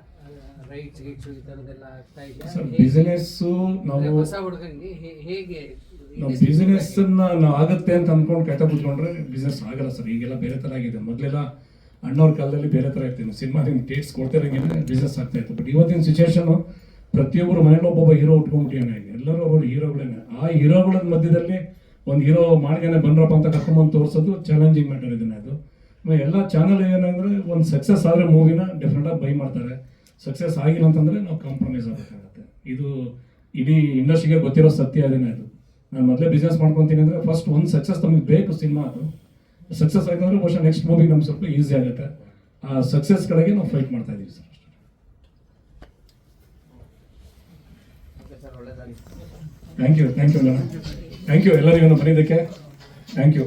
ರೈಟ್ಸ್ ಗಿಟ್ಸ್ ಈ ಥರದ್ದೆಲ್ಲ ಆಗ್ತಾ ಇದೆಯಾ ಸರ್? ಬಿಸಿನೆಸ್ಸು ನಾವು ಹೊಸ ಹುಡುಗನಿಗೆ ಹೇಗೆ ನಾವು ಬಿಸ್ನೆಸ್ಸನ್ನ ನಾವು ಆಗುತ್ತೆ ಅಂತ ಅಂದ್ಕೊಂಡು ಕಾಯ್ತಾ ಕೂತ್ಕೊಂಡ್ರೆ ಬಿಸ್ನೆಸ್ ಆಗಲ್ಲ ಸರ್. ಈಗೆಲ್ಲ ಬೇರೆ ಥರ ಆಗಿದೆ. ಮೊದಲೆಲ್ಲ ಅಣ್ಣವ್ರ ಕಾಲದಲ್ಲಿ ಬೇರೆ ಥರ ಇರ್ತೀವಿ, ಸಿನಿಮಾ ನಿಮ್ಗೆ ಟೇಟ್ಸ್ ಕೊಡ್ತಿರಂಗೆ ಬಿಸ್ನೆಸ್ ಆಗ್ತಾ ಇತ್ತು. ಬಟ್ ಇವತ್ತಿನ ಸಿಚುವೇಶನು ಪ್ರತಿಯೊಬ್ಬರು ಮನೇಲಿ ಒಬ್ಬೊಬ್ಬ ಹೀರೋ ಉಟ್ಕೊಂಡ್ಬಿಟ್ಟಿದ್ದಾನೆ. ಎಲ್ಲರೂ ಒಬ್ಬರು ಹೀರೋಗಳೇನೆ. ಆ ಹೀರೋಗಳ ಮಧ್ಯದಲ್ಲಿ ಒಂದು ಹೀರೋ ಮಾಡ್ಗೇನೆ ಬಂದ್ರಪ್ಪ ಅಂತ ಕರ್ಕೊಂಬಂದು ತೋರಿಸೋದು ಚಾಲೆಂಜಿಂಗ್ ಮ್ಯಾಟರ್ ಇದನ್ನೇ. ಅದು ಎಲ್ಲ ಚಾನಲ್ ಏನಂದರೆ ಒಂದು ಸಕ್ಸಸ್ ಆದರೆ ಮೂವಿನ ಡೆಫಿನೆಟಾಗಿ ಬೈ ಮಾಡ್ತಾರೆ, ಸಕ್ಸಸ್ ಆಗಿಲ್ಲ ಅಂತಂದರೆ ನಾವು ಕಾಂಪ್ರಮೈಸ್ ಆಗಬೇಕಾಗತ್ತೆ. ಇದು ಇಡೀ ಇಂಡಸ್ಟ್ರಿಗೆ ಗೊತ್ತಿರೋ ಸತ್ಯ ಅದೇನೇ. ಅದು ನಾನು ಮೊದಲೇ ಬಿಸ್ನೆಸ್ ಮಾಡ್ಕೊತೀನಿ ಅಂದರೆ ಫಸ್ಟ್ ಒಂದು ಸಕ್ಸಸ್ ನಮಗೆ ಬೇಕು ಸಿನಿಮಾ. ಅದು ಸಕ್ಸಸ್ ಆಯ್ತು ಅಂದರೆ ಬಹುಶಃ ನೆಕ್ಸ್ಟ್ ಮೂವಿಗೆ ನಮ್ಗೆ ಸ್ವಲ್ಪ ಈಸಿ ಆಗುತ್ತೆ. ಆ ಸಕ್ಸಸ್ ಕಡೆಗೆ ನಾವು ಫೈಟ್ ಮಾಡ್ತಾ ಇದ್ದೀವಿ ಸರ್. ಥ್ಯಾಂಕ್ ಯು ಎಲ್ಲರಿಗೂ ಬಂದಿದ್ದಕ್ಕೆ. Thank you.